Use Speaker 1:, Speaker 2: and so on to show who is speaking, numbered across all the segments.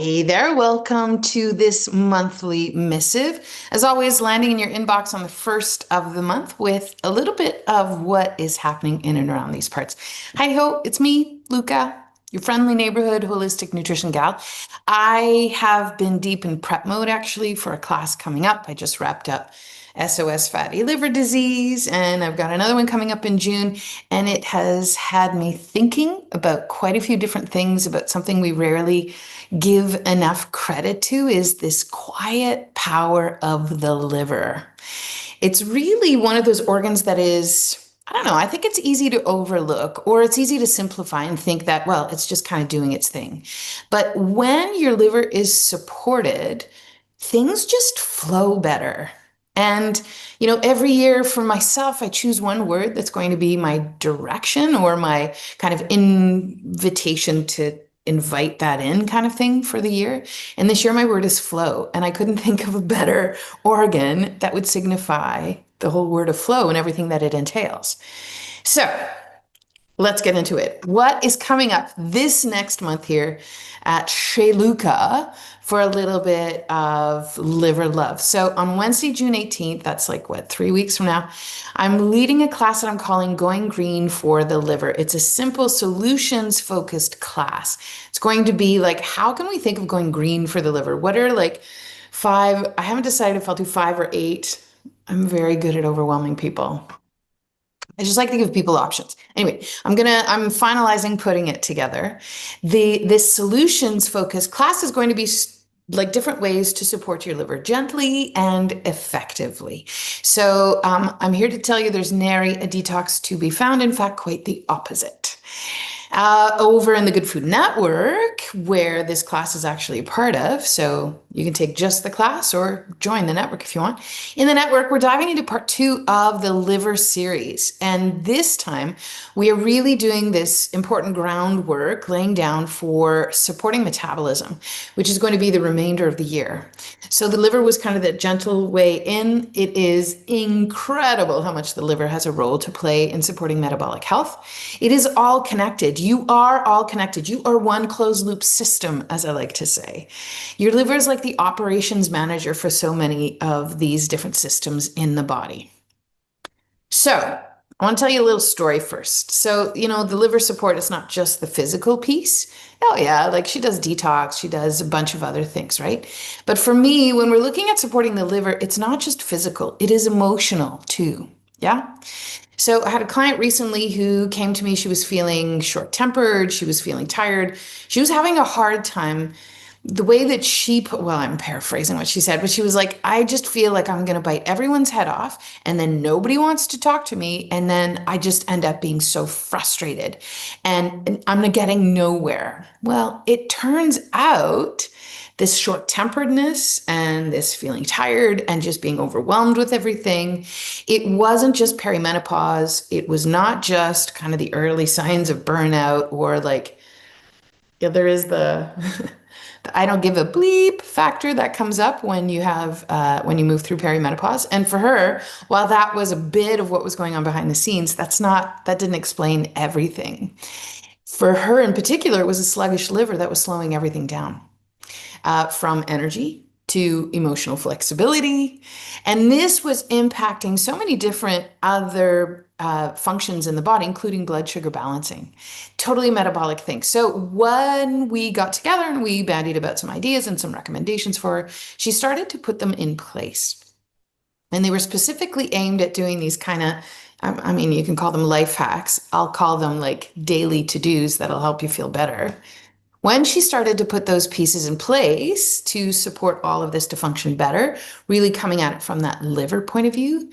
Speaker 1: Hey there, welcome to this monthly missive. As always, landing in your inbox on the first of the month with a little bit of what is happening in and around these parts. Hi ho, it's me, Luka, your friendly neighborhood holistic nutrition gal. I have been deep in prep mode actually for a class coming up. I just wrapped up SOS fatty liver disease, and I've got another one coming up in June, and it has had me thinking about quite a few different things about something we rarely give enough credit to is this quiet power of the liver. It's really one of those organs that is, I don't know, I think it's easy to overlook or it's easy to simplify and think that, well, it's just kind of doing its thing. But when your liver is supported, things just flow better. And, every year for myself, I choose one word that's going to be my direction or my kind of invitation to invite that in kind of thing for the year. And this year, my word is flow. And I couldn't think of a better organ that would signify the whole word of flow and everything that it entails. So let's get into it. What is coming up this next month here at Chez Luka for a little bit of liver love? So on Wednesday, June 18th, that's like 3 weeks from now, I'm leading a class that I'm calling Going Green for the Liver. It's a simple solutions focused class. It's going to be like, how can we think of going green for the liver? What are like five? I haven't decided if I'll do 5 or 8. I'm very good at overwhelming people. I just like to give people options. Anyway, I'm finalizing putting it together. This solutions focused class is going to be like different ways to support your liver gently and effectively. So I'm here to tell you there's nary a detox to be found. In fact, quite the opposite. Over in the GoodFood network, where this class is actually a part of, so you can take just the class or join the network if you want. In the network, we're diving into part 2 of the liver series. And this time, we are really doing this important groundwork, laying down for supporting metabolism, which is going to be the remainder of the year. So the liver was kind of that gentle way in. It is incredible how much the liver has a role to play in supporting metabolic health. It is all connected. You are all connected. You are one closed loop system, as I like to say. Your liver is like the operations manager for so many of these different systems in the body. So I want to tell you a little story first. So, the liver support is not just the physical piece. Oh yeah, like she does detox, she does a bunch of other things, right? But for me, when we're looking at supporting the liver, it's not just physical, it is emotional too. Yeah. So I had a client recently who came to me. She was feeling short-tempered. She was feeling tired. She was having a hard time. The way that she put, well, I'm paraphrasing what she said, but she was like, I just feel like I'm going to bite everyone's head off and then nobody wants to talk to me. And then I just end up being so frustrated and I'm getting nowhere. Well, it turns out this short-temperedness and this feeling tired and just being overwhelmed with everything, it wasn't just perimenopause. It was not just kind of the early signs of burnout or there is the I don't give a bleep factor that comes up when you have when you move through perimenopause. And for her, while that was a bit of what was going on behind the scenes, that didn't explain everything. For her in particular, it was a sluggish liver that was slowing everything down. From energy to emotional flexibility. And this was impacting so many different other functions in the body, including blood sugar balancing. Totally metabolic thing. So when we got together and we bandied about some ideas and some recommendations for her, she started to put them in place. And they were specifically aimed at doing these kind of, you can call them life hacks. I'll call them like daily to-dos that'll help you feel better. When she started to put those pieces in place to support all of this to function better, really coming at it from that liver point of view,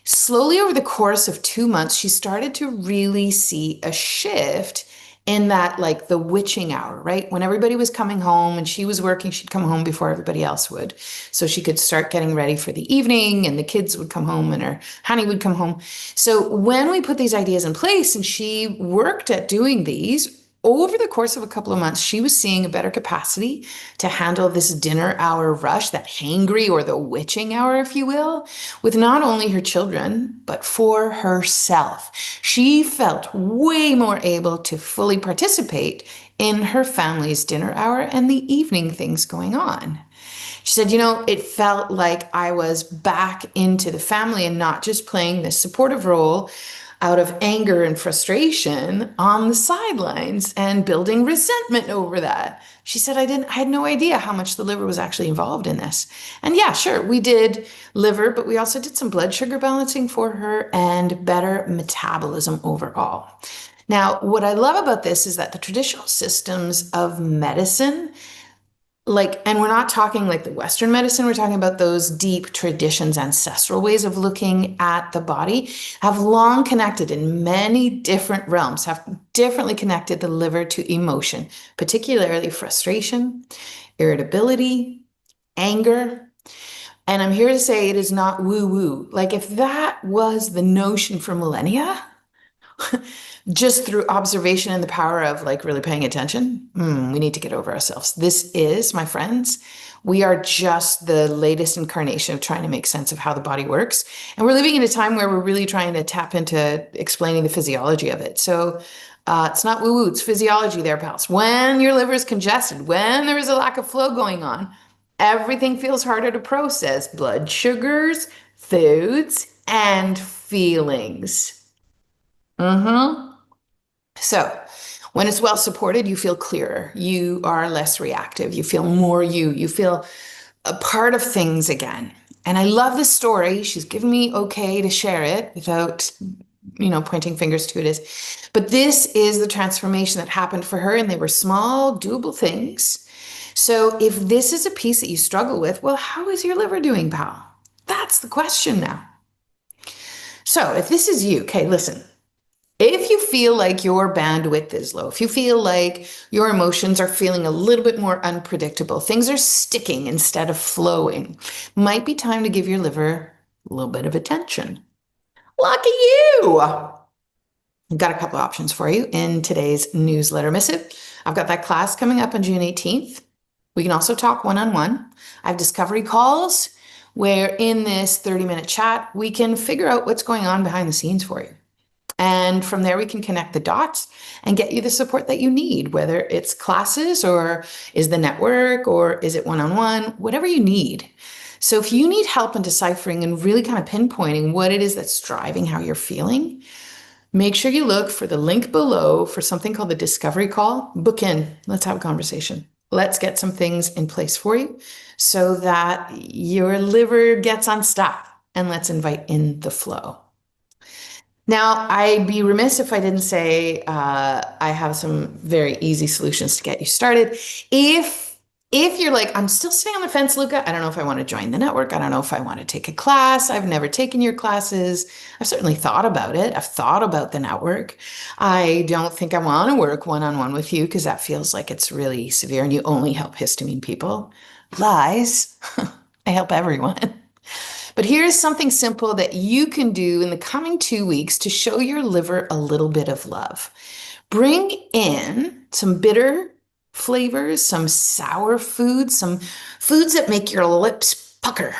Speaker 1: slowly over the course of 2 months, she started to really see a shift in that, like the witching hour, right? When everybody was coming home and she was working, she'd come home before everybody else would. So she could start getting ready for the evening and the kids would come home and her honey would come home. So when we put these ideas in place and she worked at doing these, over the course of a couple of months, she was seeing a better capacity to handle this dinner hour rush, that hangry or the witching hour, if you will, with not only her children, but for herself. She felt way more able to fully participate in her family's dinner hour and the evening things going on. She said, it felt like I was back into the family and not just playing this supportive role out of anger and frustration on the sidelines and building resentment over that. She said, I had no idea how much the liver was actually involved in this. And yeah, sure, we did liver, but we also did some blood sugar balancing for her and better metabolism overall. Now, what I love about this is that the traditional systems of medicine, and we're not talking like the Western medicine, we're talking about those deep traditions, ancestral ways of looking at the body, have long connected in many different realms, have differently connected the liver to emotion, particularly frustration, irritability, anger. And I'm here to say it is not woo-woo. Like if that was the notion for millennia, just through observation and the power of really paying attention, we need to get over ourselves. This is, my friends, we are just the latest incarnation of trying to make sense of how the body works. And we're living in a time where we're really trying to tap into explaining the physiology of it. So it's not woo-woo, it's physiology there, pals. When your liver is congested, when there is a lack of flow going on, everything feels harder to process. Blood sugars, foods, and feelings. So when it's well supported, you feel clearer. You are less reactive. You feel more you. You feel a part of things again. And I love this story. She's given me okay to share it without, pointing fingers to it. But this is the transformation that happened for her, and they were small, doable things. So if this is a piece that you struggle with, well, how is your liver doing, pal? That's the question now. So if this is you, okay, listen. If you feel like your bandwidth is low, if you feel like your emotions are feeling a little bit more unpredictable, things are sticking instead of flowing, might be time to give your liver a little bit of attention. Lucky you! I've got a couple of options for you in today's newsletter missive. I've got that class coming up on June 18th. We can also talk one-on-one. I have discovery calls where in this 30-minute chat, we can figure out what's going on behind the scenes for you. And from there, we can connect the dots and get you the support that you need, whether it's classes or is the network or is it one-on-one, whatever you need. So if you need help in deciphering and really kind of pinpointing what it is that's driving how you're feeling, make sure you look for the link below for something called the discovery call. Book in. Let's have a conversation. Let's get some things in place for you so that your liver gets unstuck, and let's invite in the flow. Now, I'd be remiss if I didn't say I have some very easy solutions to get you started. If you're like, I'm still sitting on the fence, Luka, I don't know if I want to join the network. I don't know if I want to take a class. I've never taken your classes. I've certainly thought about it. I've thought about the network. I don't think I want to work one-on-one with you because that feels like it's really severe and you only help histamine people. Lies. I help everyone. But here's something simple that you can do in the coming 2 weeks to show your liver a little bit of love. Bring in some bitter flavors, some sour foods, some foods that make your lips pucker,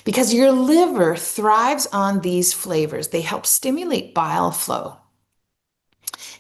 Speaker 1: because your liver thrives on these flavors. They help stimulate bile flow.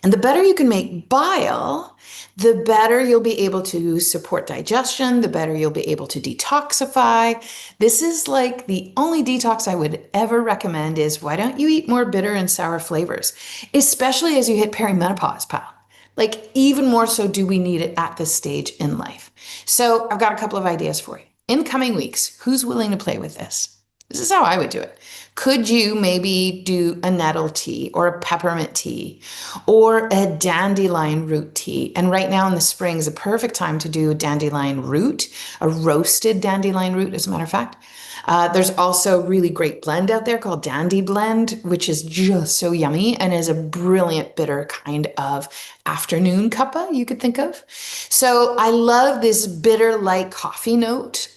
Speaker 1: And the better you can make bile, the better you'll be able to support digestion, the better you'll be able to detoxify. This is like the only detox I would ever recommend is why don't you eat more bitter and sour flavors, especially as you hit perimenopause, pal. Like even more so do we need it at this stage in life. So I've got a couple of ideas for you. In coming weeks, who's willing to play with this? This is how I would do it. Could you maybe do a nettle tea or a peppermint tea or a dandelion root tea? And right now in the spring is a perfect time to do dandelion root, a roasted dandelion root, as a matter of fact. There's also a really great blend out there called Dandy Blend, which is just so yummy and is a brilliant bitter kind of afternoon cuppa you could think of. So I love this bitter light coffee note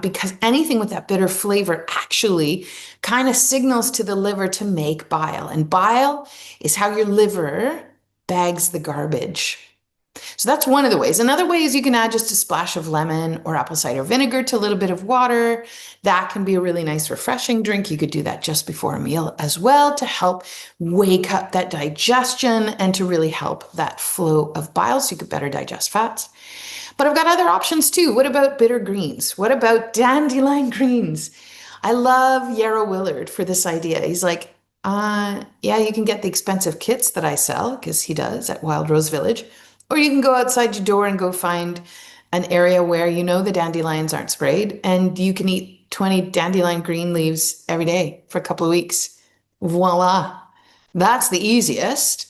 Speaker 1: because anything with that bitter flavor actually kind of signals to the liver to make bile. And bile is how your liver bags the garbage. So that's one of the ways. Another way is you can add just a splash of lemon or apple cider vinegar to a little bit of water. That can be a really nice, refreshing drink. You could do that just before a meal as well to help wake up that digestion and to really help that flow of bile so you could better digest fats. But I've got other options too. What about bitter greens? What about dandelion greens? I love Yarrow Willard for this idea. He's like, yeah, you can get the expensive kits that I sell, because he does at Wild Rose Village, or you can go outside your door and go find an area where you know the dandelions aren't sprayed, and you can eat 20 dandelion green leaves every day for a couple of weeks. Voila. That's the easiest.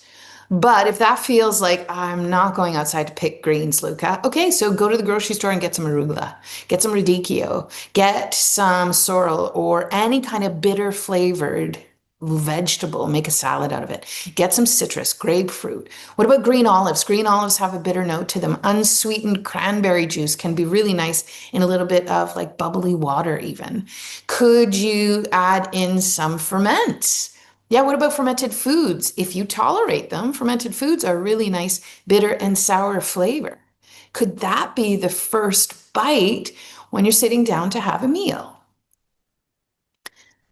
Speaker 1: But if that feels like I'm not going outside to pick greens, Luka, okay, so go to the grocery store and get some arugula, get some radicchio, get some sorrel or any kind of bitter flavored vegetable, make a salad out of it. Get some citrus, grapefruit. What about green olives? Green olives have a bitter note to them. Unsweetened cranberry juice can be really nice in a little bit of like bubbly water even. Could you add in some ferments? Yeah, what about fermented foods? If you tolerate them, fermented foods are really nice bitter and sour flavor. Could that be the first bite when you're sitting down to have a meal?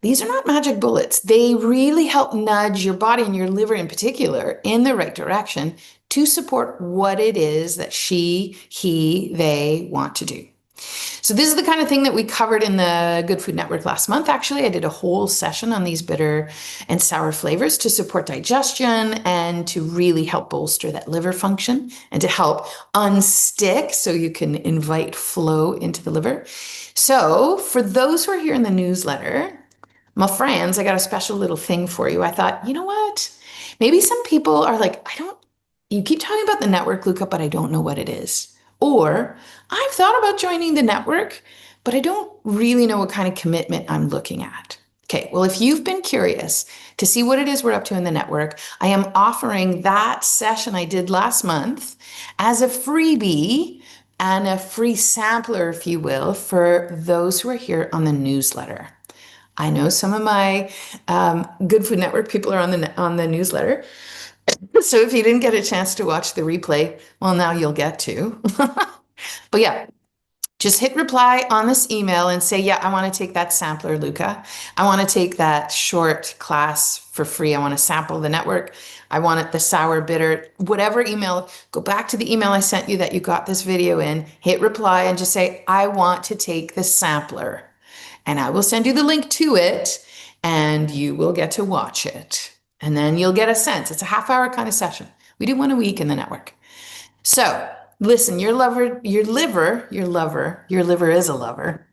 Speaker 1: These are not magic bullets. They really help nudge your body and your liver in particular in the right direction to support what it is that she, he, they want to do. So this is the kind of thing that we covered in the Good Food Network last month. Actually, I did a whole session on these bitter and sour flavors to support digestion and to really help bolster that liver function and to help unstick so you can invite flow into the liver. So for those who are here in the newsletter, my friends, I got a special little thing for you. I thought, you know what? Maybe some people are like, you keep talking about the network, Luka, but I don't know what it is. Or I've thought about joining the network, but I don't really know what kind of commitment I'm looking at. Okay, well, if you've been curious to see what it is we're up to in the network, I am offering that session I did last month as a freebie and a free sampler, if you will, for those who are here on the newsletter. I know some of my Good Food Network people are on the newsletter. So if you didn't get a chance to watch the replay, well, now you'll get to. But yeah, just hit reply on this email and say, yeah, I want to take that sampler, Luka. I want to take that short class for free. I want to sample the network. I want it the sour, bitter, whatever email. Go back to the email I sent you that you got this video in, hit reply and just say, I want to take the sampler. And I will send you the link to it and you will get to watch it. And then you'll get a sense. It's a half-hour kind of session. We do one a week in the network. So listen, your liver is a lover.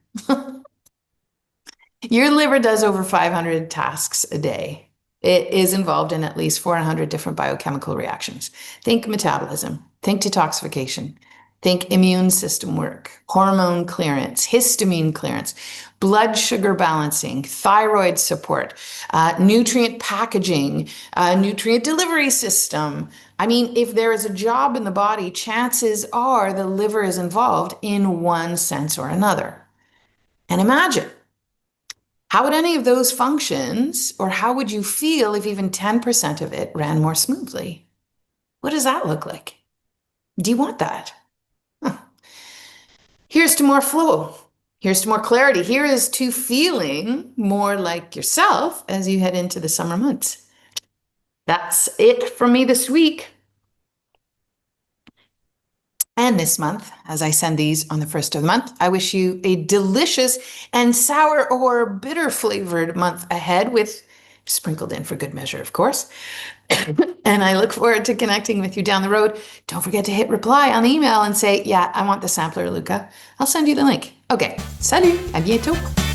Speaker 1: Your liver does over 500 tasks a day. It is involved in at least 400 different biochemical reactions. Think metabolism, think detoxification, think immune system work, hormone clearance, histamine clearance, blood sugar balancing, thyroid support, nutrient packaging, nutrient delivery system. I mean, if there is a job in the body, chances are the liver is involved in one sense or another. And imagine, how would any of those functions, or how would you feel if even 10% of it ran more smoothly? What does that look like? Do you want that? Here's to more flow. Here's to more clarity. Here is to feeling more like yourself as you head into the summer months. That's it for me this week. And this month, as I send these on the first of the month, I wish you a delicious and sour or bitter flavored month ahead, with sprinkled in for good measure, of course. And I look forward to connecting with you down the road. Don't forget to hit reply on the email and say, yeah, I want the sampler, Luka. I'll send you the link. Okay, salut, à bientôt.